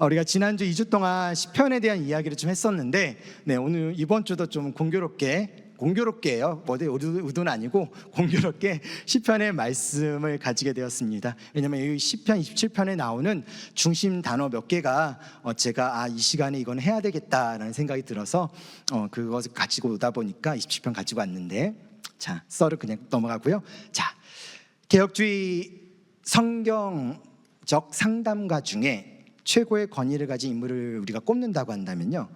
우리가 지난주 2주 동안 시편에 대한 이야기를 좀 했었는데, 오늘 이번 주도 좀 공교롭게요. 어디 의도는 아니고 공교롭게 시편의 말씀을 가지게 되었습니다. 왜냐하면 이 시편 27편에 나오는 중심 단어 몇 개가 제가 이 시간에 이건 해야 되겠다라는 생각이 들어서 그것을 가지고 오다 보니까 27편 가지고 왔는데, 자, 썰을 그냥 넘어가고요. 자, 개혁주의 성경적 상담가 중에 최고의 권위를 가진 인물을 우리가 꼽는다고 한다면요,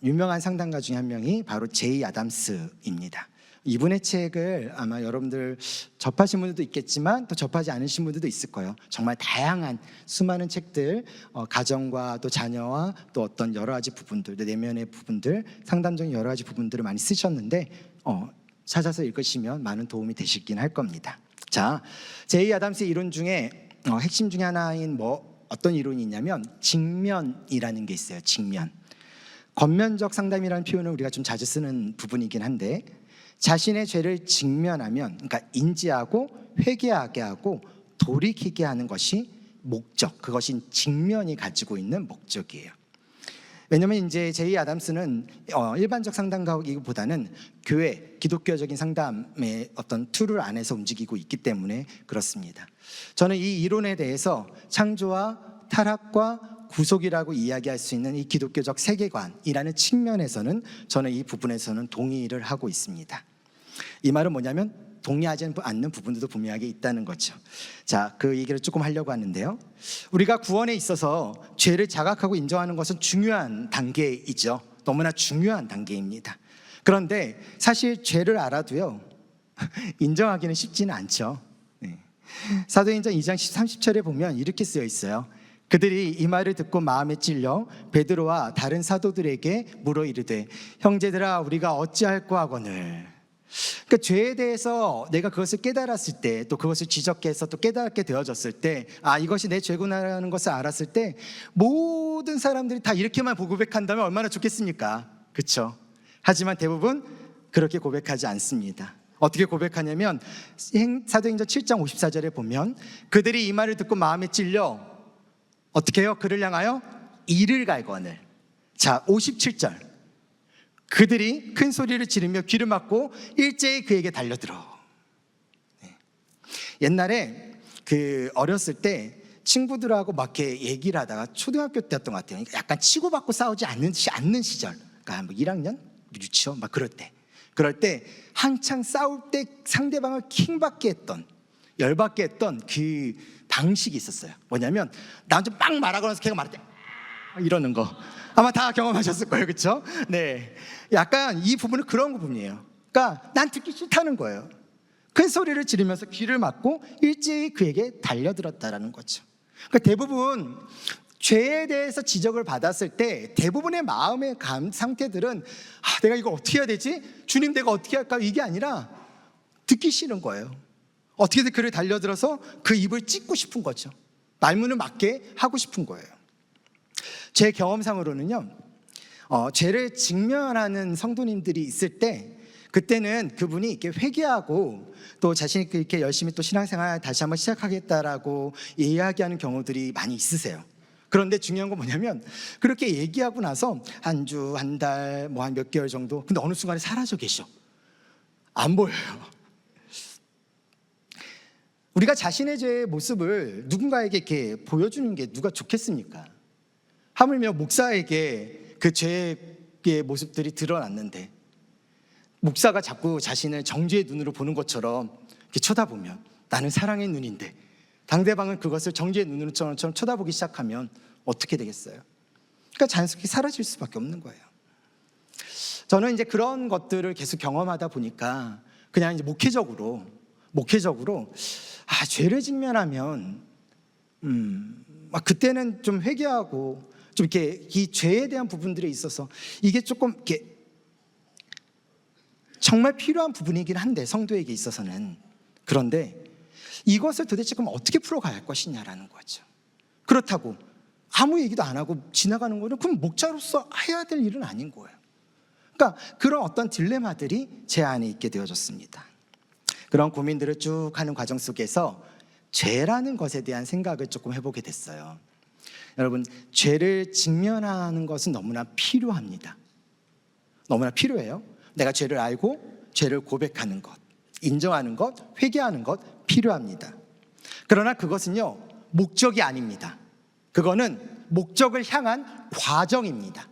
유명한 상담가 중에 한 명이 바로 제이 아담스입니다. 이분의 책을 아마 여러분들 접하신 분들도 있겠지만 또 접하지 않으신 분들도 있을 거예요. 정말 다양한 수많은 책들, 가정과 또 자녀와 또 어떤 여러 가지 부분들, 내면의 부분들, 상담적인 여러 가지 부분들을 많이 쓰셨는데 찾아서 읽으시면 많은 도움이 되시긴 할 겁니다. 자, 제이 아담스의 이론 중에 핵심 중에 하나인 어떤 이론이 있냐면 직면이라는 게 있어요. 직면. 겉면적 상담이라는 표현을 우리가 좀 자주 쓰는 부분이긴 한데, 자신의 죄를 직면하면, 그러니까 인지하고 회개하게 하고 돌이키게 하는 것이 목적, 그것이 직면이 가지고 있는 목적이에요. 왜냐하면 이제 제이 아담스는 일반적 상담가이기보다는 교회, 기독교적인 상담의 어떤 툴을 안에서 움직이고 있기 때문에 그렇습니다. 저는 이 이론에 대해서 창조와 타락과 구속이라고 이야기할 수 있는 이 기독교적 세계관이라는 측면에서는 저는 이 부분에서는 동의를 하고 있습니다. 이 말은 뭐냐면 동의하지 않는 부분들도 분명하게 있다는 거죠. 자, 그 얘기를 조금 하려고 하는데요, 우리가 구원에 있어서 죄를 자각하고 인정하는 것은 중요한 단계이죠. 너무나 중요한 단계입니다. 그런데 사실 죄를 알아도요 인정하기는 쉽지는 않죠. 사도행전 2장 30절에 보면 이렇게 쓰여 있어요. 그들이 이 말을 듣고 마음에 찔려 베드로와 다른 사도들에게 물어 이르되, 형제들아, 우리가 어찌할꼬 하거늘. 그러니까 죄에 대해서 내가 그것을 깨달았을 때, 또 그것을 지적해서 또 깨닫게 되어졌을 때, 이것이 내 죄구나라는 것을 알았을 때, 모든 사람들이 다 이렇게만 고백한다면 얼마나 좋겠습니까? 그렇죠? 하지만 대부분 그렇게 고백하지 않습니다. 어떻게 고백하냐면 사도행전 7장 54절에 보면 그들이 이 말을 듣고 마음에 찔려 어떻게 해요? 그를 향하여 이를 갈거늘. 자, 57절, 그들이 큰 소리를 지르며 귀를 막고 일제히 그에게 달려들어. 옛날에 어렸을 때 친구들하고 막 이렇게 얘기를 하다가, 초등학교 때였던 것 같아요. 약간 치고받고 싸우지 않는 시절, 그러니까 1학년, 유치원 막 그럴 때 한창 싸울 때 상대방을 킹받게 했던, 열받게 했던 그 방식이 있었어요. 뭐냐면 나한테 막 말하고 나서 걔가 말할 때 이러는 거 아마 다 경험하셨을 거예요. 그렇죠? 네, 약간 이 부분은 그런 부분이에요. 그러니까 난 듣기 싫다는 거예요. 큰 소리를 지르면서 귀를 막고 일제히 그에게 달려들었다라는 거죠. 그러니까 대부분 죄에 대해서 지적을 받았을 때 대부분의 마음의 상태들은 내가 이걸 어떻게 해야 되지? 주님, 내가 어떻게 할까? 이게 아니라 듣기 싫은 거예요. 어떻게든 그를 달려들어서 그 입을 찢고 싶은 거죠. 말문을 막게 하고 싶은 거예요. 제 경험상으로는요, 죄를 직면하는 성도님들이 있을 때, 그때는 그분이 이렇게 회개하고 또 자신이 이렇게 열심히 또 신앙생활 다시 한번 시작하겠다라고 이야기하는 경우들이 많이 있으세요. 그런데 중요한 건 뭐냐면 그렇게 얘기하고 나서 한 주, 한 달, 한 몇 개월 정도, 근데 어느 순간에 사라져 계셔. 안 보여요. 우리가 자신의 죄의 모습을 누군가에게 이렇게 보여주는 게 누가 좋겠습니까? 하물며 목사에게 그 죄의 모습들이 드러났는데, 목사가 자꾸 자신을 정죄의 눈으로 보는 것처럼 이렇게 쳐다보면, 나는 사랑의 눈인데 상대방은 그것을 정죄의 눈으로처럼 쳐다보기 시작하면 어떻게 되겠어요? 그러니까 자연스럽게 사라질 수밖에 없는 거예요. 저는 이제 그런 것들을 계속 경험하다 보니까 그냥 이제 목회적으로 죄를 직면하면 그때는 좀 회개하고 좀 이렇게 이 죄에 대한 부분들에 있어서 이게 조금 이렇게 정말 필요한 부분이긴 한데, 성도에게 있어서는. 그런데 이것을 도대체 그럼 어떻게 풀어가야 할 것이냐라는 거죠. 그렇다고 아무 얘기도 안 하고 지나가는 거는 그럼 목자로서 해야 될 일은 아닌 거예요. 그러니까 그런 어떤 딜레마들이 제 안에 있게 되어졌습니다. 그런 고민들을 쭉 하는 과정 속에서 죄라는 것에 대한 생각을 조금 해보게 됐어요. 여러분, 죄를 직면하는 것은 너무나 필요합니다. 너무나 필요해요. 내가 죄를 알고 죄를 고백하는 것, 인정하는 것, 회개하는 것 필요합니다. 그러나 그것은요, 목적이 아닙니다. 그거는 목적을 향한 과정입니다.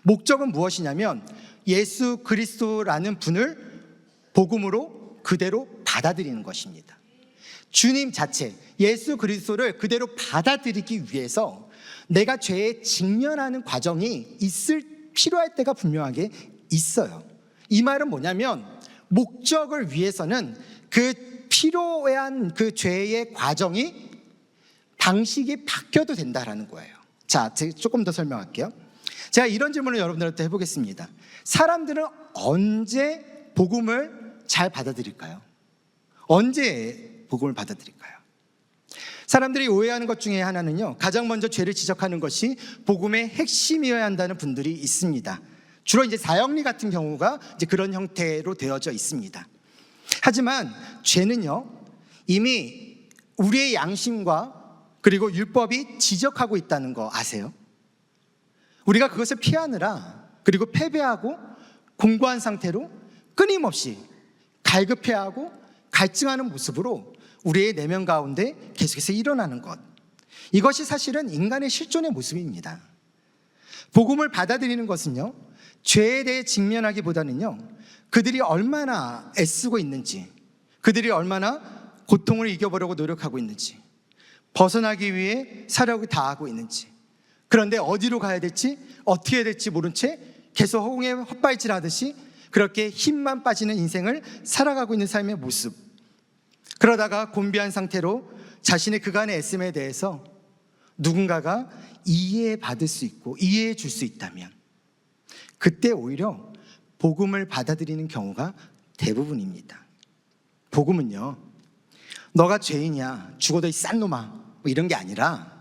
목적은 무엇이냐면 예수 그리스도라는 분을 복음으로 그대로 받아들이는 것입니다. 주님 자체, 예수 그리스도를 그대로 받아들이기 위해서 내가 죄에 직면하는 과정이 필요할 때가 분명하게 있어요. 이 말은 뭐냐면 목적을 위해서는 그 필요한 그 죄의 과정이 방식이 바뀌어도 된다라는 거예요. 자, 조금 더 설명할게요. 제가 이런 질문을 여러분들한테 해보겠습니다. 사람들은 언제 복음을 잘 받아들일까요? 언제 복음을 받아들일까요? 사람들이 오해하는 것 중에 하나는요, 가장 먼저 죄를 지적하는 것이 복음의 핵심이어야 한다는 분들이 있습니다. 주로 이제 사형리 같은 경우가 이제 그런 형태로 되어져 있습니다. 하지만 죄는요, 이미 우리의 양심과 그리고 율법이 지적하고 있다는 거 아세요? 우리가 그것을 피하느라, 그리고 패배하고 공고한 상태로 끊임없이 갈급해하고 갈증하는 모습으로 우리의 내면 가운데 계속해서 일어나는 것, 이것이 사실은 인간의 실존의 모습입니다. 복음을 받아들이는 것은요, 죄에 대해 직면하기보다는요, 그들이 얼마나 애쓰고 있는지, 그들이 얼마나 고통을 이겨보려고 노력하고 있는지, 벗어나기 위해 사력을 다하고 있는지, 그런데 어디로 가야 될지 어떻게 해야 될지 모른 채 계속 허공에 헛발질하듯이 그렇게 힘만 빠지는 인생을 살아가고 있는 삶의 모습, 그러다가 곤비한 상태로 자신의 그간의 애씀에 대해서 누군가가 이해받을 수 있고 이해해 줄 수 있다면 그때 오히려 복음을 받아들이는 경우가 대부분입니다. 복음은요, 너가 죄인이야, 죽어도 이 싼 놈아, 뭐 이런 게 아니라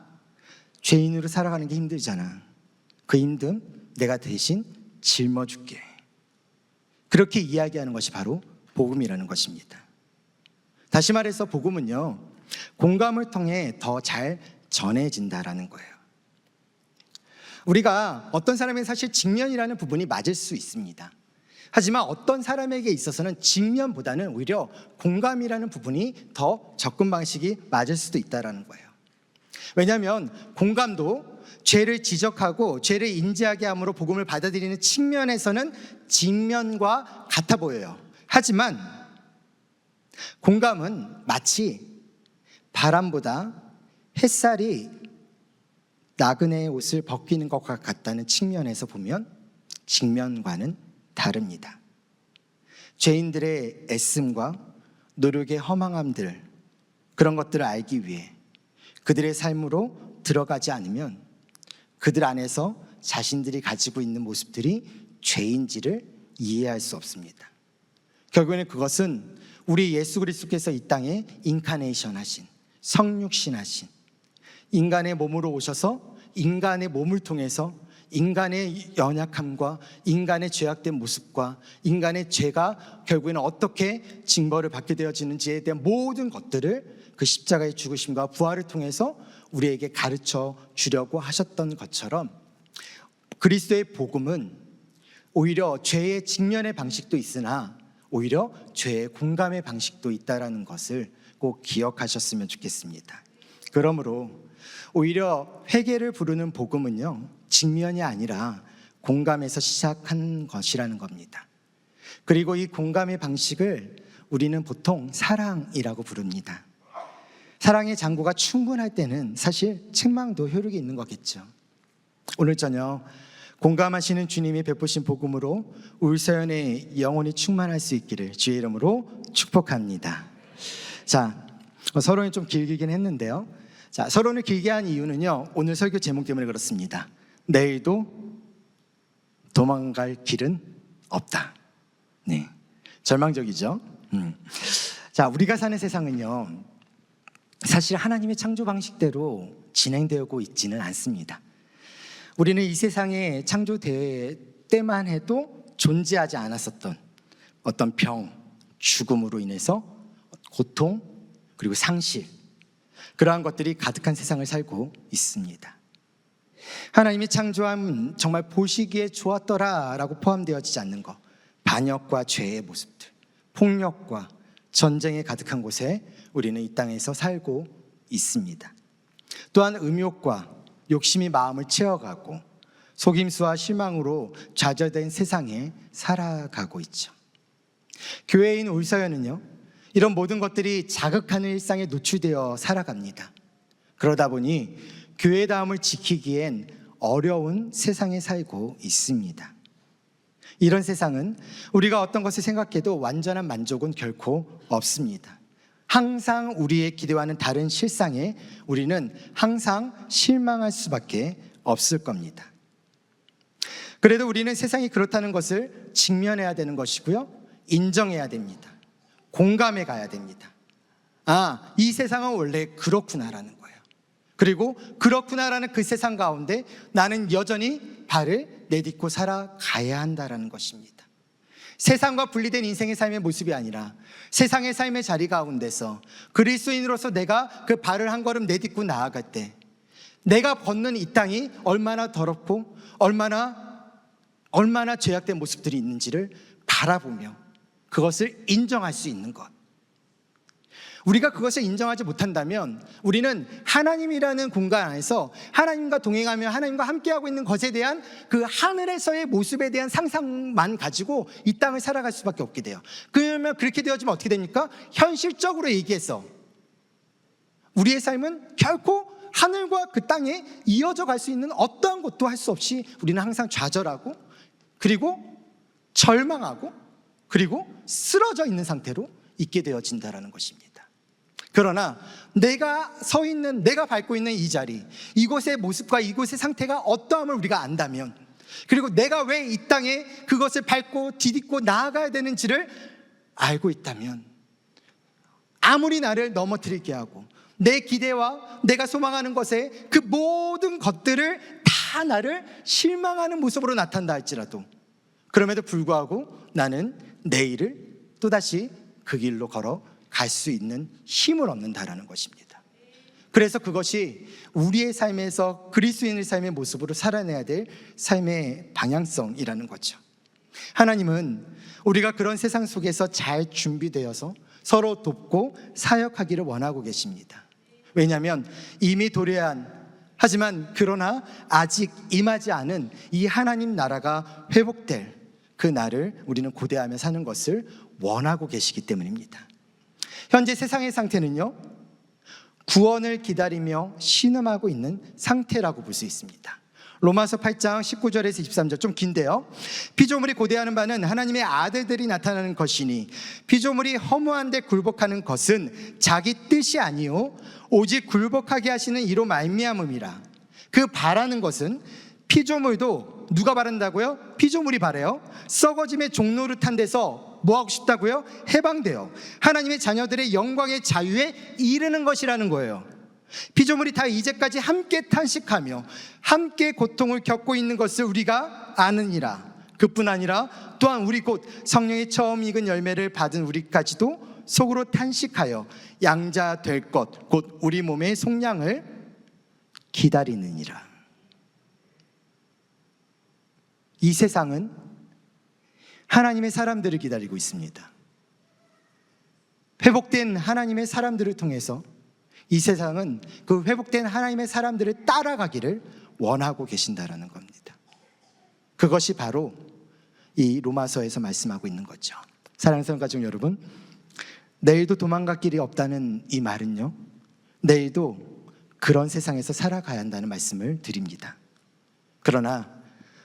죄인으로 살아가는 게 힘들잖아. 그 힘듦 내가 대신 짊어줄게. 그렇게 이야기하는 것이 바로 복음이라는 것입니다. 다시 말해서 복음은요, 공감을 통해 더 잘 전해진다라는 거예요. 우리가 어떤 사람의 사실 직면이라는 부분이 맞을 수 있습니다. 하지만 어떤 사람에게 있어서는 직면보다는 오히려 공감이라는 부분이 더 접근 방식이 맞을 수도 있다는 거예요. 왜냐하면 공감도 죄를 지적하고 죄를 인지하게 함으로 복음을 받아들이는 측면에서는 직면과 같아 보여요. 하지만 공감은 마치 바람보다 햇살이 나그네의 옷을 벗기는 것과 같다는 측면에서 보면 직면과는 다릅니다. 죄인들의 애씀과 노력의 허망함들, 그런 것들을 알기 위해 그들의 삶으로 들어가지 않으면 그들 안에서 자신들이 가지고 있는 모습들이 죄인지를 이해할 수 없습니다. 결국에는 그것은 우리 예수 그리스도께서 이 땅에 인카네이션 하신, 성육신 하신, 인간의 몸으로 오셔서 인간의 몸을 통해서 인간의 연약함과 인간의 죄악된 모습과 인간의 죄가 결국에는 어떻게 징벌을 받게 되어지는지에 대한 모든 것들을 그 십자가의 죽으심과 부활을 통해서 우리에게 가르쳐 주려고 하셨던 것처럼 그리스도의 복음은 오히려 죄의 직면의 방식도 있으나 오히려 죄의 공감의 방식도 있다는 것을 꼭 기억하셨으면 좋겠습니다. 그러므로 오히려 회개를 부르는 복음은요, 직면이 아니라 공감에서 시작한 것이라는 겁니다. 그리고 이 공감의 방식을 우리는 보통 사랑이라고 부릅니다. 사랑의 장고가 충분할 때는 사실 책망도 효력이 있는 거겠죠. 오늘 저녁 공감하시는 주님이 베푸신 복음으로 울서연의 영혼이 충만할 수 있기를 주의 이름으로 축복합니다. 자, 서론이 좀 길긴 했는데요. 자, 서론을 길게 한 이유는요, 오늘 설교 제목 때문에 그렇습니다. 내일도 도망갈 길은 없다. 네, 절망적이죠. 자, 우리가 사는 세상은요, 사실 하나님의 창조 방식대로 진행되고 있지는 않습니다. 우리는 이 세상에 창조될 때만 해도 존재하지 않았었던 어떤 병, 죽음으로 인해서 고통, 그리고 상실, 그러한 것들이 가득한 세상을 살고 있습니다. 하나님이 창조함 정말 보시기에 좋았더라라고 포함되어지지 않는 것, 반역과 죄의 모습들, 폭력과 전쟁에 가득한 곳에 우리는 이 땅에서 살고 있습니다. 또한 음욕과 욕심이 마음을 채워가고 속임수와 실망으로 좌절된 세상에 살아가고 있죠. 교회인 울서연은요, 이런 모든 것들이 자극하는 일상에 노출되어 살아갑니다. 그러다 보니 교회다움을 지키기엔 어려운 세상에 살고 있습니다. 이런 세상은 우리가 어떤 것을 생각해도 완전한 만족은 결코 없습니다. 항상 우리의 기대와는 다른 실상에 우리는 항상 실망할 수밖에 없을 겁니다. 그래도 우리는 세상이 그렇다는 것을 직면해야 되는 것이고요, 인정해야 됩니다. 공감해 가야 됩니다. 아, 이 세상은 원래 그렇구나라는 거예요. 그리고 그렇구나라는 그 세상 가운데 나는 여전히 발을 내딛고 살아가야 한다라는 것입니다. 세상과 분리된 인생의 삶의 모습이 아니라 세상의 삶의 자리 가운데서 그리스도인으로서 내가 그 발을 한 걸음 내딛고 나아갈 때 내가 걷는 이 땅이 얼마나 더럽고 얼마나 죄악된 모습들이 있는지를 바라보며 그것을 인정할 수 있는 것. 우리가 그것을 인정하지 못한다면 우리는 하나님이라는 공간 안에서 하나님과 동행하며 하나님과 함께하고 있는 것에 대한 그 하늘에서의 모습에 대한 상상만 가지고 이 땅을 살아갈 수밖에 없게 돼요. 그러면 그렇게 되어지면 어떻게 됩니까? 현실적으로 얘기해서 우리의 삶은 결코 하늘과 그 땅에 이어져 갈 수 있는 어떠한 것도 할 수 없이 우리는 항상 좌절하고 그리고 절망하고 그리고 쓰러져 있는 상태로 있게 되어진다는 것입니다. 그러나 내가 서 있는, 내가 밟고 있는 이 자리, 이곳의 모습과 이곳의 상태가 어떠함을 우리가 안다면, 그리고 내가 왜 이 땅에 그것을 밟고 디딛고 나아가야 되는지를 알고 있다면, 아무리 나를 넘어뜨리게 하고 내 기대와 내가 소망하는 것에 그 모든 것들을 다 나를 실망하는 모습으로 나타난다 할지라도 그럼에도 불구하고 나는 내일을 또다시 그 길로 걸어 갈 수 있는 힘을 얻는다라는 것입니다. 그래서 그것이 우리의 삶에서 그리스도인의 삶의 모습으로 살아내야 될 삶의 방향성이라는 거죠. 하나님은 우리가 그런 세상 속에서 잘 준비되어서 서로 돕고 사역하기를 원하고 계십니다. 왜냐하면 이미 도래한, 하지만 그러나 아직 임하지 않은 이 하나님 나라가 회복될 그 날을 우리는 고대하며 사는 것을 원하고 계시기 때문입니다. 현재 세상의 상태는요, 구원을 기다리며 신음하고 있는 상태라고 볼 수 있습니다. 로마서 8장 19절에서 23절, 좀 긴데요. 피조물이 고대하는 바는 하나님의 아들들이 나타나는 것이니 피조물이 허무한 데 굴복하는 것은 자기 뜻이 아니요 오직 굴복하게 하시는 이로 말미암음이라. 그 바라는 것은 피조물도 누가 바란다고요? 피조물이 바래요. 썩어짐의 종노릇한 데서 뭐하고 싶다고요? 해방되어 하나님의 자녀들의 영광의 자유에 이르는 것이라는 거예요. 피조물이 다 이제까지 함께 탄식하며 함께 고통을 겪고 있는 것을 우리가 아느니라. 그뿐 아니라 또한 우리 곧 성령의 처음 익은 열매를 받은 우리까지도 속으로 탄식하여 양자 될 것 곧 우리 몸의 속량을 기다리느니라. 이 세상은 하나님의 사람들을 기다리고 있습니다. 회복된 하나님의 사람들을 통해서 이 세상은 그 회복된 하나님의 사람들을 따라가기를 원하고 계신다라는 겁니다. 그것이 바로 이 로마서에서 말씀하고 있는 거죠. 사랑하는 성도 가족 여러분, 내일도 도망갈 길이 없다는 이 말은요, 내일도 그런 세상에서 살아가야 한다는 말씀을 드립니다. 그러나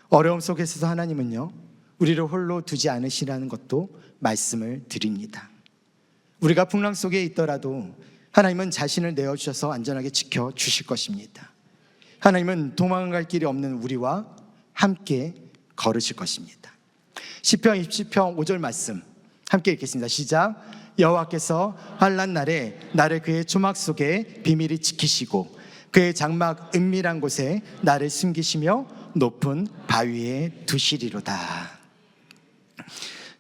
어려움 속에서도 하나님은요, 우리를 홀로 두지 않으시라는 것도 말씀을 드립니다. 우리가 풍랑 속에 있더라도 하나님은 자신을 내어주셔서 안전하게 지켜주실 것입니다. 하나님은 도망갈 길이 없는 우리와 함께 걸으실 것입니다. 시편 27편 5절 말씀 함께 읽겠습니다. 시작. 여호와께서 환난 날에 나를 그의 조막 속에 비밀히 지키시고 그의 장막 은밀한 곳에 나를 숨기시며 높은 바위에 두시리로다.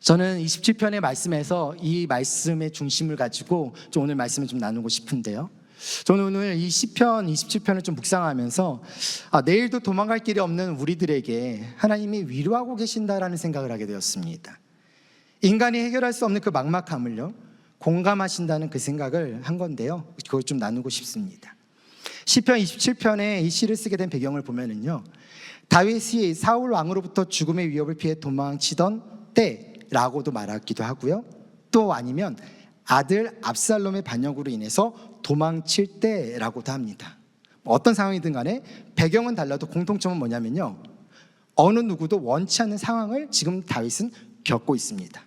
저는 27편의 말씀에서 이 말씀의 중심을 가지고 좀 오늘 말씀을 좀 나누고 싶은데요, 저는 오늘 이 시편 27편을 좀 묵상하면서 내일도 도망갈 길이 없는 우리들에게 하나님이 위로하고 계신다라는 생각을 하게 되었습니다. 인간이 해결할 수 없는 그 막막함을요, 공감하신다는 그 생각을 한 건데요, 그걸 좀 나누고 싶습니다. 시편 27편에 이 시를 쓰게 된 배경을 보면은요, 다윗이 사울 왕으로부터 죽음의 위협을 피해 도망치던 때라고도 말하기도 하고요, 또 아니면 아들 압살롬의 반역으로 인해서 도망칠 때라고도 합니다. 어떤 상황이든 간에 배경은 달라도 공통점은 뭐냐면요, 어느 누구도 원치 않는 상황을 지금 다윗은 겪고 있습니다.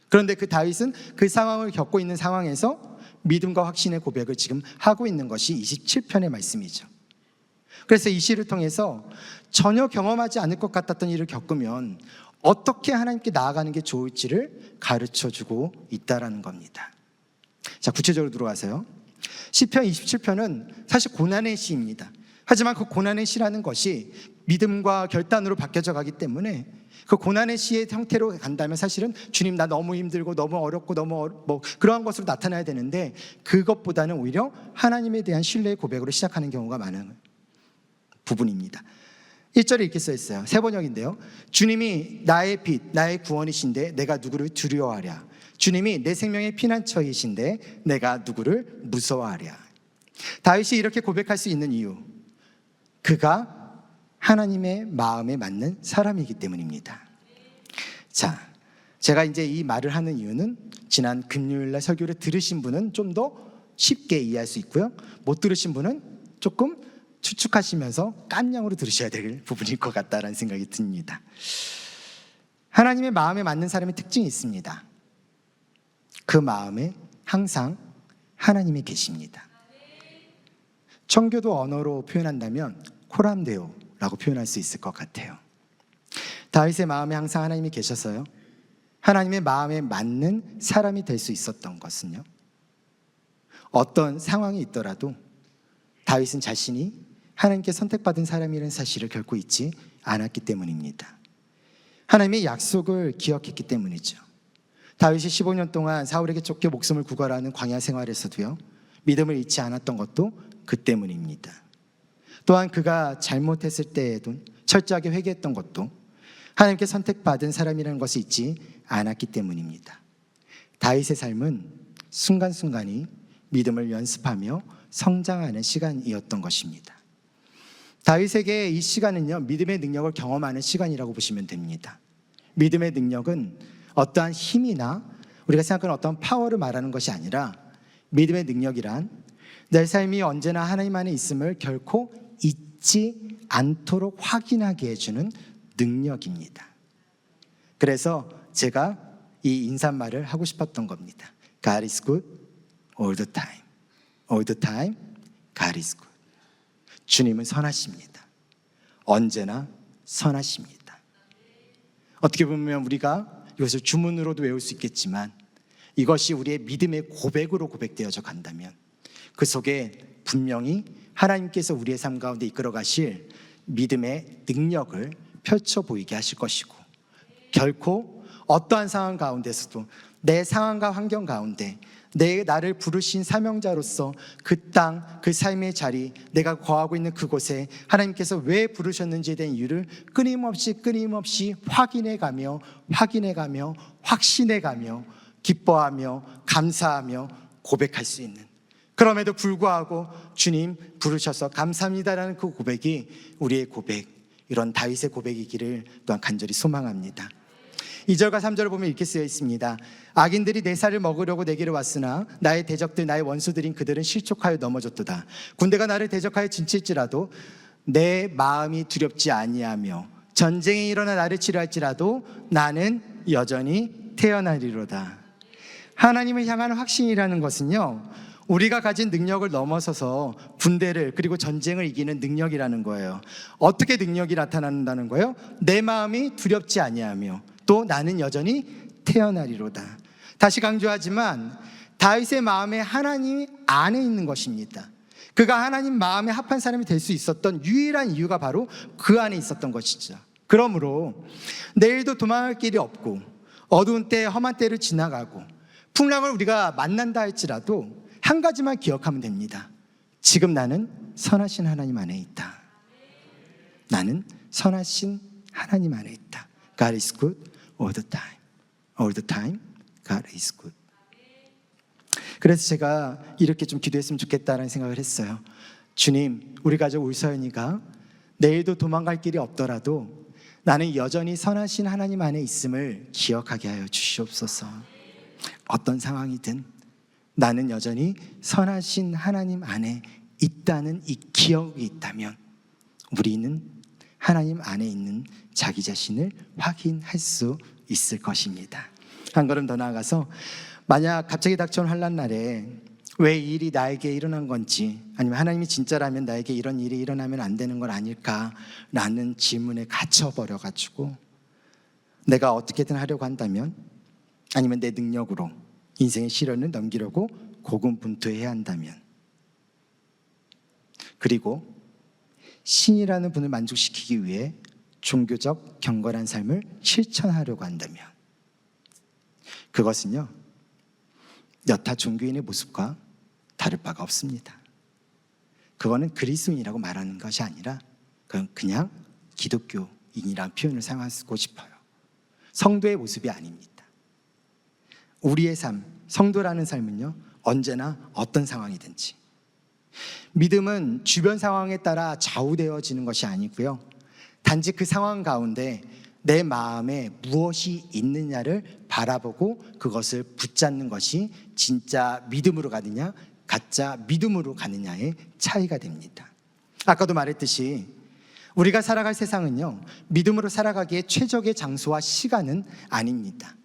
그런데 그 다윗은 그 상황을 겪고 있는 상황에서 믿음과 확신의 고백을 지금 하고 있는 것이 27편의 말씀이죠. 그래서 이 시를 통해서 전혀 경험하지 않을 것 같았던 일을 겪으면 어떻게 하나님께 나아가는 게 좋을지를 가르쳐주고 있다라는 겁니다. 자, 구체적으로 들어가세요. 시편 27편은 사실 고난의 시입니다. 하지만 그 고난의 시라는 것이 믿음과 결단으로 바뀌어져 가기 때문에 그 고난의 시의 형태로 간다면 사실은 주님 나 너무 힘들고 너무 어렵고 너무 그러한 것으로 나타나야 되는데, 그것보다는 오히려 하나님에 대한 신뢰의 고백으로 시작하는 경우가 많은 부분입니다. 1절에 이렇게 써 있어요. 세 번역인데요. 주님이 나의 빛, 나의 구원이신데 내가 누구를 두려워하랴. 주님이 내 생명의 피난처이신데 내가 누구를 무서워하랴. 다윗이 이렇게 고백할 수 있는 이유, 그가 하나님의 마음에 맞는 사람이기 때문입니다. 자, 제가 이제 이 말을 하는 이유는 지난 금요일날 설교를 들으신 분은 좀 더 쉽게 이해할 수 있고요, 못 들으신 분은 조금 추측하시면서 깜냥으로 들으셔야 될 부분일 것 같다라는 생각이 듭니다. 하나님의 마음에 맞는 사람의 특징이 있습니다. 그 마음에 항상 하나님이 계십니다. 청교도 언어로 표현한다면 코람데오라고 표현할 수 있을 것 같아요. 다윗의 마음에 항상 하나님이 계셔서요, 하나님의 마음에 맞는 사람이 될 수 있었던 것은요, 어떤 상황이 있더라도 다윗은 자신이 하나님께 선택받은 사람이라는 사실을 결코 잊지 않았기 때문입니다. 하나님의 약속을 기억했기 때문이죠. 다윗이 15년 동안 사울에게 쫓겨 목숨을 구걸하는 광야 생활에서도요, 믿음을 잊지 않았던 것도 그 때문입니다. 또한 그가 잘못했을 때에도 철저하게 회개했던 것도 하나님께 선택받은 사람이라는 것을 잊지 않았기 때문입니다. 다윗의 삶은 순간순간이 믿음을 연습하며 성장하는 시간이었던 것입니다. 다윗에게 이 시간은요, 믿음의 능력을 경험하는 시간이라고 보시면 됩니다. 믿음의 능력은 어떠한 힘이나 우리가 생각하는 어떤 파워를 말하는 것이 아니라, 믿음의 능력이란 내 삶이 언제나 하나님 안에 있음을 결코 잊지 않도록 확인하게 해주는 능력입니다. 그래서 제가 이 인사말을 하고 싶었던 겁니다. God is good all the time. All the time, God is good. 주님은 선하십니다. 언제나 선하십니다. 어떻게 보면 우리가 이것을 주문으로도 외울 수 있겠지만, 이것이 우리의 믿음의 고백으로 고백되어져 간다면 그 속에 분명히 하나님께서 우리의 삶 가운데 이끌어 가실 믿음의 능력을 펼쳐 보이게 하실 것이고, 결코 어떠한 상황 가운데서도 내 상황과 환경 가운데 나를 부르신 사명자로서 그 땅, 그 삶의 자리, 내가 거하고 있는 그곳에 하나님께서 왜 부르셨는지에 대한 이유를 끊임없이 확인해가며 확신해가며 기뻐하며 감사하며 고백할 수 있는, 그럼에도 불구하고 주님 부르셔서 감사합니다라는 그 고백이 우리의 고백, 이런 다윗의 고백이기를 또한 간절히 소망합니다. 2절과 3절을 보면 이렇게 쓰여 있습니다. 악인들이 내 살을 먹으려고 내게로 왔으나 나의 대적들, 나의 원수들인 그들은 실족하여 넘어졌도다. 군대가 나를 대적하여 진칠지라도 내 마음이 두렵지 아니하며 전쟁이 일어나 나를 치료할지라도 나는 여전히 태어나리로다. 하나님을 향한 확신이라는 것은요, 우리가 가진 능력을 넘어서서 군대를, 그리고 전쟁을 이기는 능력이라는 거예요. 어떻게 능력이 나타난다는 거예요? 내 마음이 두렵지 아니하며 또 나는 여전히 태어나리로다. 다시 강조하지만 다윗의 마음에 하나님 안에 있는 것입니다. 그가 하나님 마음에 합한 사람이 될 수 있었던 유일한 이유가 바로 그 안에 있었던 것이죠. 그러므로 내일도 도망갈 길이 없고 어두운 때, 험한 때를 지나가고 풍랑을 우리가 만난다 할지라도 한 가지만 기억하면 됩니다. 지금 나는 선하신 하나님 안에 있다. 나는 선하신 하나님 안에 있다. God is good all the time. All the time, God is good. 그래서 제가 이렇게 좀 기도했으면 좋겠다는 생각을 했어요. 주님, 우리 가족 울서연이가 내일도 도망갈 길이 없더라도 나는 여전히 선하신 하나님 안에 있음을 기억하게 하여 주시옵소서. 어떤 상황이든 나는 여전히 선하신 하나님 안에 있다는 이 기억이 있다면 우리는 하나님 안에 있는 자기 자신을 확인할 수 있을 것입니다. 한 걸음 더 나아가서 만약 갑자기 닥쳐온 환난 날에 왜 이 일이 나에게 일어난 건지, 아니면 하나님이 진짜라면 나에게 이런 일이 일어나면 안 되는 건 아닐까라는 질문에 갇혀버려가지고 내가 어떻게든 하려고 한다면, 아니면 내 능력으로 인생의 시련을 넘기려고 고군분투해야 한다면, 그리고 신이라는 분을 만족시키기 위해 종교적 경건한 삶을 실천하려고 한다면, 그것은요 여타 종교인의 모습과 다를 바가 없습니다. 그거는 그리스도인이라고 말하는 것이 아니라 그냥 기독교인이라는 표현을 사용하고 싶어요. 성도의 모습이 아닙니다. 우리의 삶, 성도라는 삶은요 언제나 어떤 상황이든지, 믿음은 주변 상황에 따라 좌우되어지는 것이 아니고요, 단지 그 상황 가운데 내 마음에 무엇이 있느냐를 바라보고 그것을 붙잡는 것이 진짜 믿음으로 가느냐 가짜 믿음으로 가느냐의 차이가 됩니다. 아까도 말했듯이 우리가 살아갈 세상은요 믿음으로 살아가기에 최적의 장소와 시간은 아닙니다.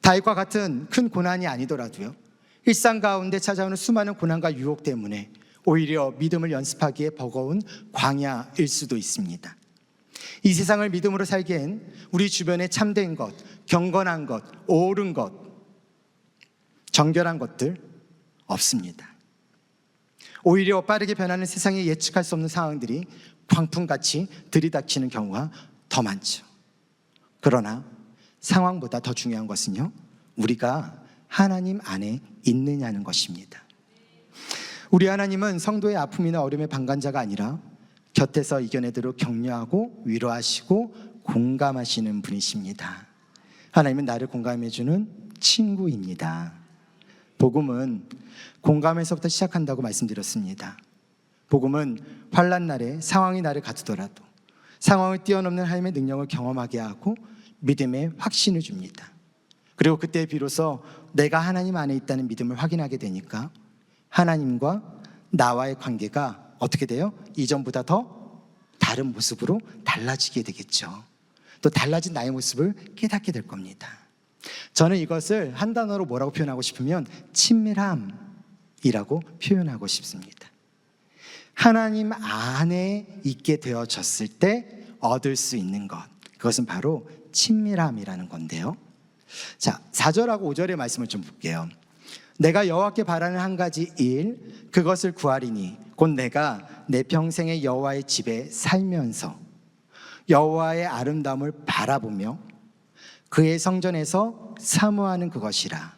다윗과 같은 큰 고난이 아니더라도요, 일상 가운데 찾아오는 수많은 고난과 유혹 때문에 오히려 믿음을 연습하기에 버거운 광야일 수도 있습니다. 이 세상을 믿음으로 살기엔 우리 주변에 참된 것, 경건한 것, 옳은 것, 정결한 것들 없습니다. 오히려 빠르게 변하는 세상에 예측할 수 없는 상황들이 광풍같이 들이닥치는 경우가 더 많죠. 그러나 상황보다 더 중요한 것은요, 우리가 하나님 안에 있느냐는 것입니다. 우리 하나님은 성도의 아픔이나 어려움의 방관자가 아니라 곁에서 이겨내도록 격려하고 위로하시고 공감하시는 분이십니다. 하나님은 나를 공감해주는 친구입니다. 복음은 공감에서부터 시작한다고 말씀드렸습니다. 복음은 환난 날에 상황이 나를 가두더라도 상황을 뛰어넘는 하나님의 능력을 경험하게 하고 믿음의 확신을 줍니다. 그리고 그때 비로소 내가 하나님 안에 있다는 믿음을 확인하게 되니까 하나님과 나와의 관계가 어떻게 돼요? 이전보다 더 다른 모습으로 달라지게 되겠죠. 또 달라진 나의 모습을 깨닫게 될 겁니다. 저는 이것을 한 단어로 뭐라고 표현하고 싶으면 친밀함이라고 표현하고 싶습니다. 하나님 안에 있게 되어졌을 때 얻을 수 있는 것, 그것은 바로 친밀함이라는 건데요. 자, 4절하고 5절의 말씀을 좀 볼게요. 내가 여호와께 바라는 한 가지 일, 그것을 구하리니 곧 내가 내 평생의 여호와의 집에 살면서 여호와의 아름다움을 바라보며 그의 성전에서 사모하는 그것이라.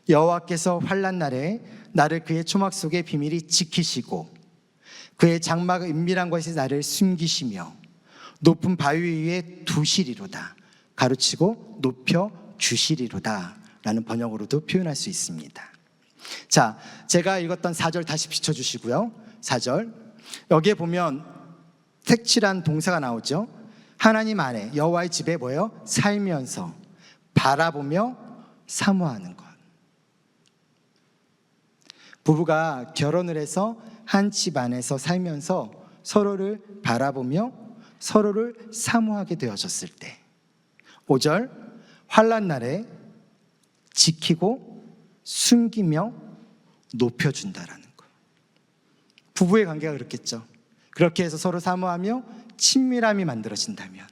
여호와께서 환난 날에 나를 그의 초막 속에 비밀히 지키시고 그의 장막의 은밀한 곳에 나를 숨기시며 높은 바위 위에 두시리로다. 가르치고 높여 주시리로다 라는 번역으로도 표현할 수 있습니다. 자, 제가 읽었던 4절 다시 비춰주시고요. 4절 여기에 보면 색칠한 동사가 나오죠. 하나님 안에 여호와의 집에 뭐예요? 살면서 바라보며 사모하는 것. 부부가 결혼을 해서 한 집 안에서 살면서 서로를 바라보며 서로를 사모하게 되어졌을 때, 5절 환난 날에 지키고 숨기며 높여준다라는 거. 부부의 관계가 그렇겠죠. 그렇게 해서 서로 사모하며 친밀함이 만들어진다면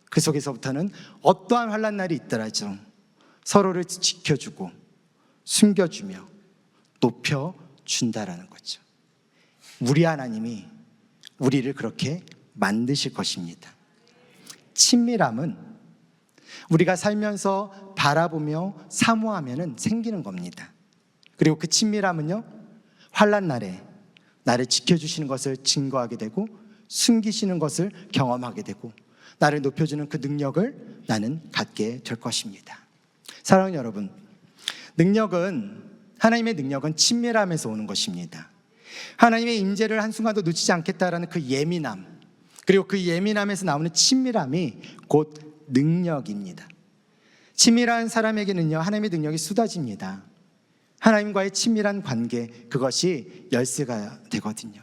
그 속에서부터는 어떠한 환난 날이 있더라도 서로를 지켜주고 숨겨주며 높여준다라는 거죠. 우리 하나님이 우리를 그렇게 만드실 것입니다. 친밀함은 우리가 살면서 바라보며 사모하면 생기는 겁니다. 그리고 그 친밀함은요, 환난 날에 나를 지켜주시는 것을 증거하게 되고 숨기시는 것을 경험하게 되고 나를 높여주는 그 능력을 나는 갖게 될 것입니다. 사랑하는 여러분, 하나님의 능력은 친밀함에서 오는 것입니다. 하나님의 임재를 한순간도 놓치지 않겠다라는 그 예민함, 그리고 그 예민함에서 나오는 친밀함이 곧 능력입니다. 친밀한 사람에게는요, 하나님의 능력이 쏟아집니다. 하나님과의 친밀한 관계, 그것이 열쇠가 되거든요.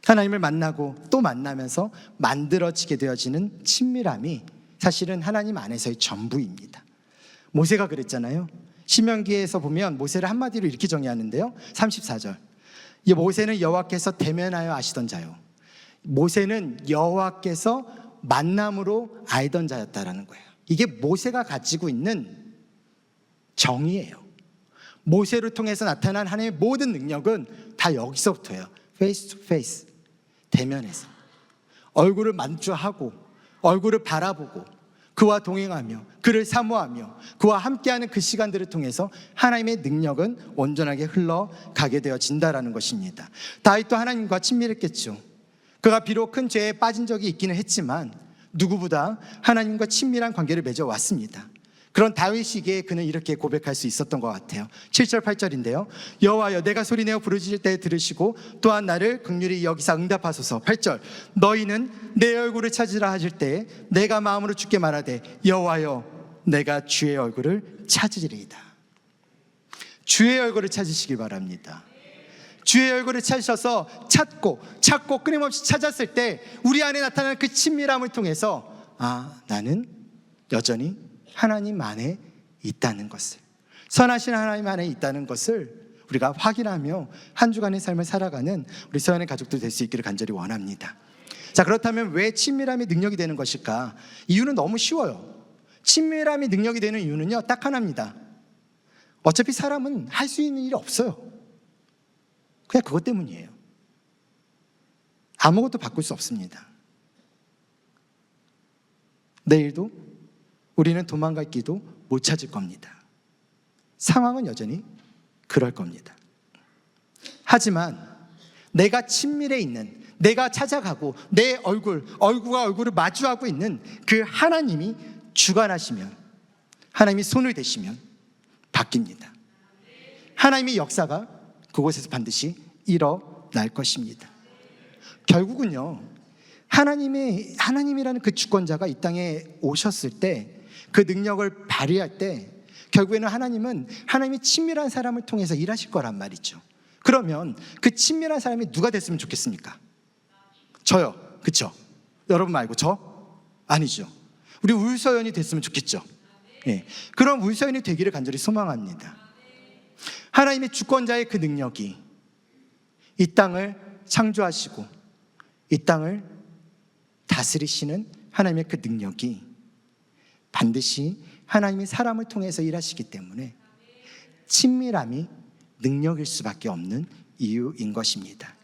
하나님을 만나고 또 만나면서 만들어지게 되어지는 친밀함이 사실은 하나님 안에서의 전부입니다. 모세가 그랬잖아요. 신명기에서 보면 모세를 한마디로 이렇게 정의하는데요, 34절, 이 모세는 여호와께서 대면하여 아시던 자요, 모세는 여호와께서 만남으로 알던 자였다라는 거예요. 이게 모세가 가지고 있는 정의예요. 모세를 통해서 나타난 하나님의 모든 능력은 다 여기서부터예요. 페이스 투 페이스, 대면에서 얼굴을 만주하고 얼굴을 바라보고 그와 동행하며 그를 사모하며 그와 함께하는 그 시간들을 통해서 하나님의 능력은 온전하게 흘러가게 되어진다라는 것입니다. 다윗도 하나님과 친밀했겠죠. 그가 비록 큰 죄에 빠진 적이 있기는 했지만 누구보다 하나님과 친밀한 관계를 맺어왔습니다. 그런 다윗에게 그는 이렇게 고백할 수 있었던 것 같아요. 7절 8절인데요, 여호와여, 내가 소리내어 부르짖을 때 들으시고 또한 나를 긍휼히 여기사 응답하소서. 8절, 너희는 내 얼굴을 찾으라 하실 때 내가 마음으로 주께 말하되 여호와여, 내가 주의 얼굴을 찾으리이다. 주의 얼굴을 찾으시길 바랍니다. 주의 얼굴을 찾으셔서 찾고 끊임없이 찾았을 때 우리 안에 나타나는 그 친밀함을 통해서 나는 여전히 하나님 안에 있다는 것을, 선하신 하나님 안에 있다는 것을 우리가 확인하며 한 주간의 삶을 살아가는 우리 서연의 가족들 될 수 있기를 간절히 원합니다. 자, 그렇다면 왜 친밀함이 능력이 되는 것일까? 이유는 너무 쉬워요. 친밀함이 능력이 되는 이유는요, 딱 하나입니다. 어차피 사람은 할 수 있는 일이 없어요. 그냥 그것 때문이에요. 아무것도 바꿀 수 없습니다. 내일도 우리는 도망갈 길도 못 찾을 겁니다. 상황은 여전히 그럴 겁니다. 하지만 내가 친밀해 있는, 내가 찾아가고 내 얼굴과 얼굴을 마주하고 있는 그 하나님이 주관하시면, 하나님이 손을 대시면 바뀝니다. 하나님의 역사가 그곳에서 반드시 일어날 것입니다. 결국은요, 하나님이라는 그 주권자가 이 땅에 오셨을 때, 그 능력을 발휘할 때 결국에는 하나님이 친밀한 사람을 통해서 일하실 거란 말이죠. 그러면 그 친밀한 사람이 누가 됐으면 좋겠습니까? 저요. 그렇죠? 여러분 말고 저? 아니죠. 우리 울서연이 됐으면 좋겠죠. 예. 그럼 울서연이 되기를 간절히 소망합니다. 하나님의 주권자의 그 능력이 이 땅을 창조하시고 이 땅을 다스리시는 하나님의 그 능력이 반드시 하나님이 사람을 통해서 일하시기 때문에 친밀함이 능력일 수밖에 없는 이유인 것입니다.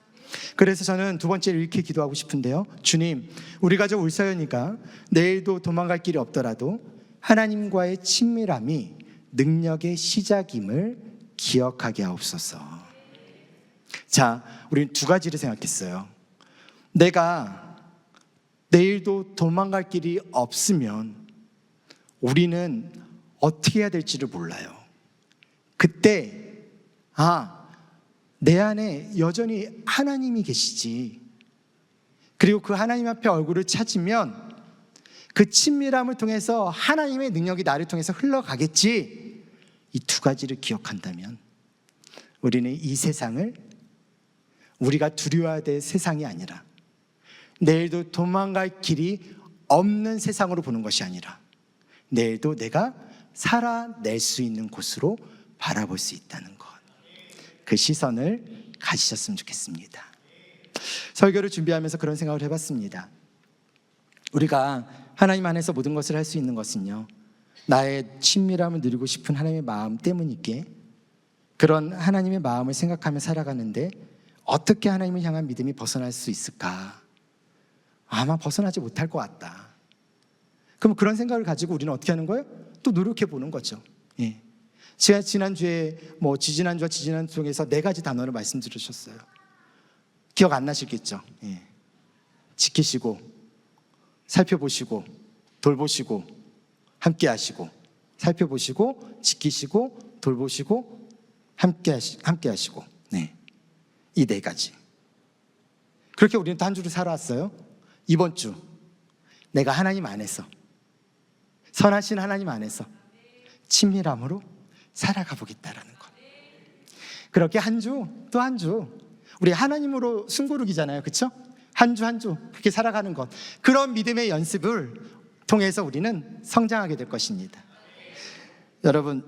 그래서 저는 두 번째로 이렇게 기도하고 싶은데요, 주님, 우리 가족 울서연이가 내일도 도망갈 길이 없더라도 하나님과의 친밀함이 능력의 시작임을 기억하게 하옵소서. 자, 우리는 두 가지를 생각했어요. 내가 내일도 도망갈 길이 없으면 우리는 어떻게 해야 될지를 몰라요. 그때 내 안에 여전히 하나님이 계시지, 그리고 그 하나님 앞에 얼굴을 찾으면 그 친밀함을 통해서 하나님의 능력이 나를 통해서 흘러가겠지, 이 두 가지를 기억한다면 우리는 이 세상을 우리가 두려워야 될 세상이 아니라, 내일도 도망갈 길이 없는 세상으로 보는 것이 아니라 내일도 내가 살아낼 수 있는 곳으로 바라볼 수 있다는 것, 그 시선을 가지셨으면 좋겠습니다. 설교를 준비하면서 그런 생각을 해봤습니다. 우리가 하나님 안에서 모든 것을 할 수 있는 것은요, 나의 친밀함을 누리고 싶은 하나님의 마음 때문이기에 그런 하나님의 마음을 생각하며 살아가는데 어떻게 하나님을 향한 믿음이 벗어날 수 있을까? 아마 벗어나지 못할 것 같다. 그럼 그런 생각을 가지고 우리는 어떻게 하는 거예요? 또 노력해 보는 거죠. 예. 제가 지난주에 지지난주와 지지난 중에서 4가지 단어를 말씀드리셨어요. 기억 안 나시겠죠? 예. 지키시고, 살펴보시고, 돌보시고, 함께 하시고, 살펴보시고, 지키시고, 돌보시고, 함께 하시고. 네. 이 4가지. 그렇게 우리는 또 한 주를 살아왔어요. 이번 주 내가 하나님 안에서, 선하신 하나님 안에서 친밀함으로 살아가 보겠다라는 것. 그렇게 한 주 또 한 주 우리 하나님으로 숨고르기잖아요. 그렇죠? 한 주 한 주 그렇게 살아가는 것. 그런 믿음의 연습을 통해서 우리는 성장하게 될 것입니다. 여러분,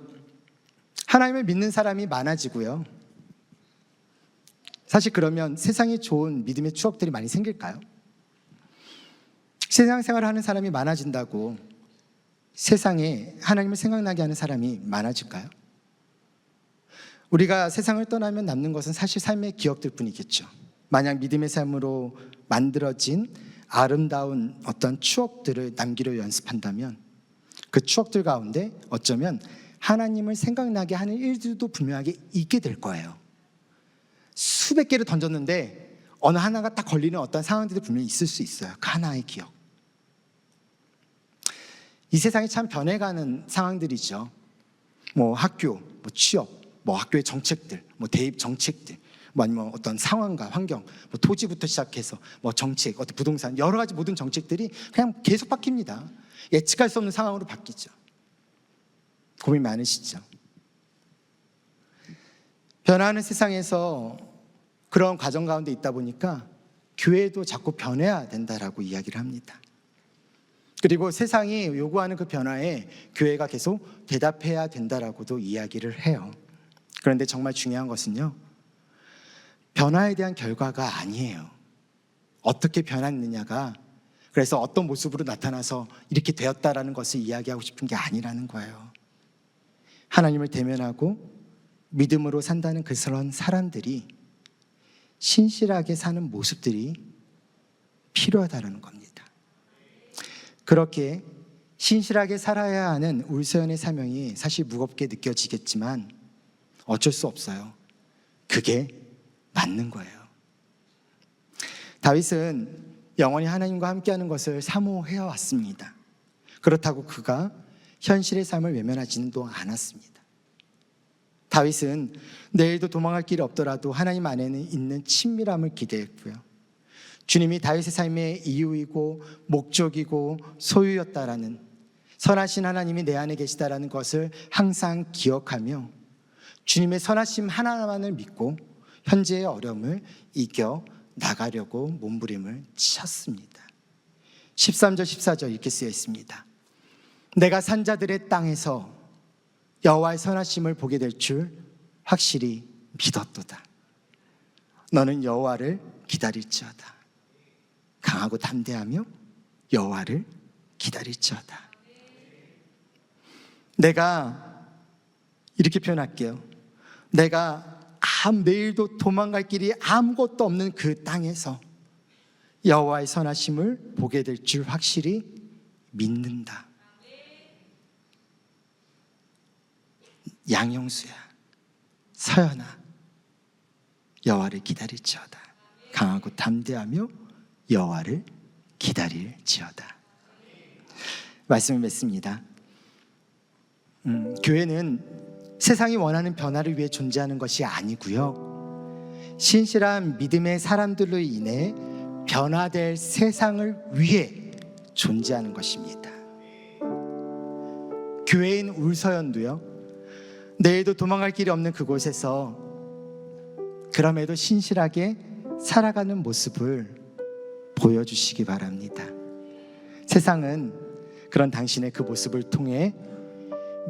하나님을 믿는 사람이 많아지고요. 사실 그러면 세상에 좋은 믿음의 추억들이 많이 생길까요? 세상 생활을 하는 사람이 많아진다고 세상에 하나님을 생각나게 하는 사람이 많아질까요? 우리가 세상을 떠나면 남는 것은 사실 삶의 기억들 뿐이겠죠. 만약 믿음의 삶으로 만들어진 아름다운 어떤 추억들을 남기려 연습한다면 그 추억들 가운데 어쩌면 하나님을 생각나게 하는 일들도 분명하게 있게 될 거예요. 수백 개를 던졌는데 어느 하나가 딱 걸리는 어떤 상황들이 분명히 있을 수 있어요. 그 하나의 기억. 이 세상이 참 변해가는 상황들이죠. 학교, 취업, 학교의 정책들, 대입 정책들, 아니면 어떤 상황과 환경, 토지부터 시작해서 정책, 어떤 부동산, 여러 가지 모든 정책들이 그냥 계속 바뀝니다. 예측할 수 없는 상황으로 바뀌죠. 고민 많으시죠? 변화하는 세상에서 그런 과정 가운데 있다 보니까 교회도 자꾸 변해야 된다라고 이야기를 합니다. 그리고 세상이 요구하는 그 변화에 교회가 계속 대답해야 된다라고도 이야기를 해요. 그런데 정말 중요한 것은요, 변화에 대한 결과가 아니에요. 어떻게 변했느냐가, 그래서 어떤 모습으로 나타나서 이렇게 되었다라는 것을 이야기하고 싶은 게 아니라는 거예요. 하나님을 대면하고 믿음으로 산다는 그런 사람들이 신실하게 사는 모습들이 필요하다는 겁니다. 그렇게 신실하게 살아야 하는 울서연의 사명이 사실 무겁게 느껴지겠지만 어쩔 수 없어요. 그게 맞는 거예요. 다윗은 영원히 하나님과 함께하는 것을 사모해 왔습니다. 그렇다고 그가 현실의 삶을 외면하지는 또 않았습니다. 다윗은 내일도 도망갈 길이 없더라도 하나님 안에는 있는 친밀함을 기대했고요. 주님이 다윗의 삶의 이유이고 목적이고 소유였다라는, 선하신 하나님이 내 안에 계시다라는 것을 항상 기억하며 주님의 선하심 하나만을 믿고 현재의 어려움을 이겨 나가려고 몸부림을 쳤습니다. 13절 14절 이렇게 쓰여 있습니다. 내가 산자들의 땅에서 여호와의 선하심을 보게 될 줄 확실히 믿었도다. 너는 여호와를 기다릴지어다. 강하고 담대하며 여호와를 기다릴지어다. 내가 이렇게 표현할게요. 내가 내일도 도망갈 길이 아무것도 없는 그 땅에서 여호와의 선하심을 보게 될 줄 확실히 믿는다. 양용수야, 서연아, 여호와를 기다릴지어다. 강하고 담대하며 여호와를 기다릴지어다. 말씀을 맺습니다. 교회는 세상이 원하는 변화를 위해 존재하는 것이 아니고요, 신실한 믿음의 사람들로 인해 변화될 세상을 위해 존재하는 것입니다. 교회인 울서연도요, 내일도 도망갈 길이 없는 그곳에서 그럼에도 신실하게 살아가는 모습을 보여주시기 바랍니다. 세상은 그런 당신의 그 모습을 통해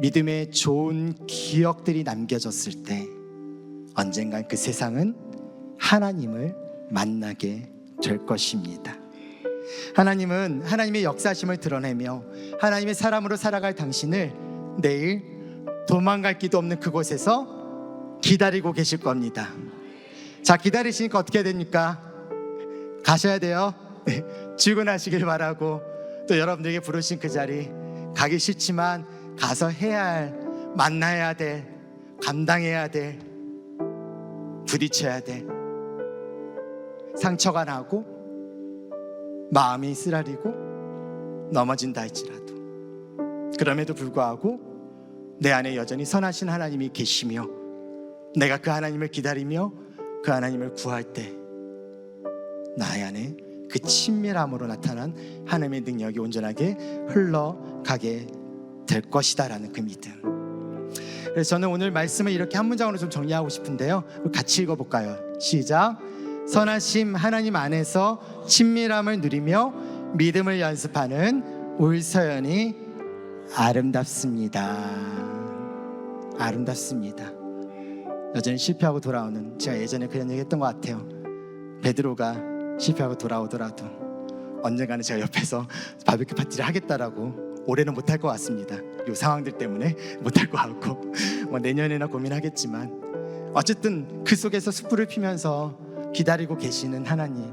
믿음의 좋은 기억들이 남겨졌을 때 언젠간 그 세상은 하나님을 만나게 될 것입니다. 하나님은 하나님의 역사심을 드러내며 하나님의 사람으로 살아갈 당신을 내일 도망갈 길도 없는 그곳에서 기다리고 계실 겁니다. 자, 기다리시니까 어떻게 해야 됩니까? 가셔야 돼요. 네, 출근하시길 바라고, 또 여러분들에게 부르신 그 자리 가기 싫지만 가서 해야 할 만나야 돼, 감당해야 돼, 부딪혀야 돼. 상처가 나고 마음이 쓰라리고 넘어진다 할지라도, 그럼에도 불구하고 내 안에 여전히 선하신 하나님이 계시며 내가 그 하나님을 기다리며 그 하나님을 구할 때 나의 안에 그 친밀함으로 나타난 하나님의 능력이 온전하게 흘러가게 될 것이다 라는 그 믿음. 그래서 저는 오늘 말씀을 이렇게 한 문장으로 좀 정리하고 싶은데요, 같이 읽어볼까요? 시작. 선하심 하나님 안에서 친밀함을 누리며 믿음을 연습하는 울서연이 아름답습니다. 아름답습니다. 여전히 실패하고 돌아오는, 제가 예전에 그런 얘기 했던 것 같아요. 베드로가 실패하고 돌아오더라도 언젠가는 제가 옆에서 바비큐 파티를 하겠다라고. 올해는 못할 것 같습니다. 이 상황들 때문에 못할 것 같고 뭐 내년에나 고민하겠지만, 어쨌든 그 속에서 숯불을 피면서 기다리고 계시는 하나님,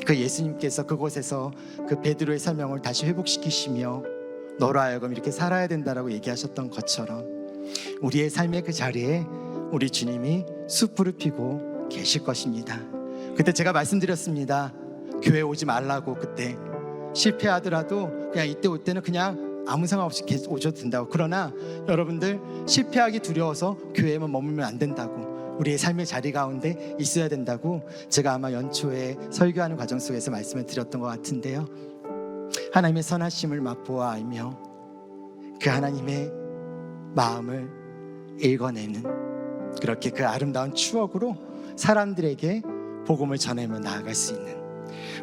그 예수님께서 그곳에서 그 베드로의 설명을 다시 회복시키시며 너로 하여금 이렇게 살아야 된다라고 얘기하셨던 것처럼 우리의 삶의 그 자리에 우리 주님이 숯불을 피고 계실 것입니다. 그때 제가 말씀드렸습니다. 교회 오지 말라고. 그때 실패하더라도 그냥 이때 올 때는 그냥 아무 상관 없이 오셔도 된다고. 그러나 여러분들, 실패하기 두려워서 교회에만 머물면 안 된다고, 우리의 삶의 자리 가운데 있어야 된다고 제가 아마 연초에 설교하는 과정 속에서 말씀을 드렸던 것 같은데요, 하나님의 선하심을 맛보아 알며 그 하나님의 마음을 읽어내는, 그렇게 그 아름다운 추억으로 사람들에게 복음을 전하며 나아갈 수 있는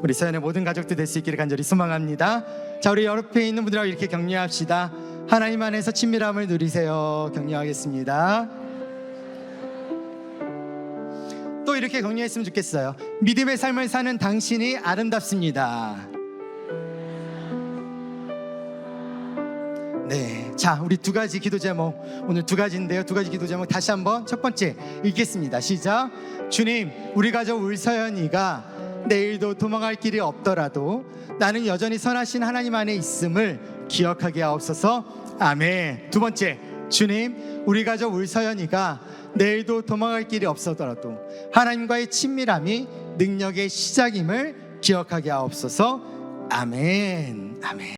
우리 서연의 모든 가족들 될 수 있기를 간절히 소망합니다. 자, 우리 옆에 있는 분들하고 이렇게 격려합시다. 하나님 안에서 친밀함을 누리세요. 격려하겠습니다. 또 이렇게 격려했으면 좋겠어요. 믿음의 삶을 사는 당신이 아름답습니다. 네, 자, 우리 두 가지 기도 제목, 오늘 두 가지인데요, 두 가지 기도 제목 다시 한번 첫 번째 읽겠습니다. 시작. 주님, 우리 가족 울서연이가 내일도 도망갈 길이 없더라도 나는 여전히 선하신 하나님 안에 있음을 기억하게 하옵소서. 아멘. 두 번째, 주님, 우리 가족 울서연이가 내일도 도망갈 길이 없더라도 하나님과의 친밀함이 능력의 시작임을 기억하게 하옵소서. 아멘. 아멘.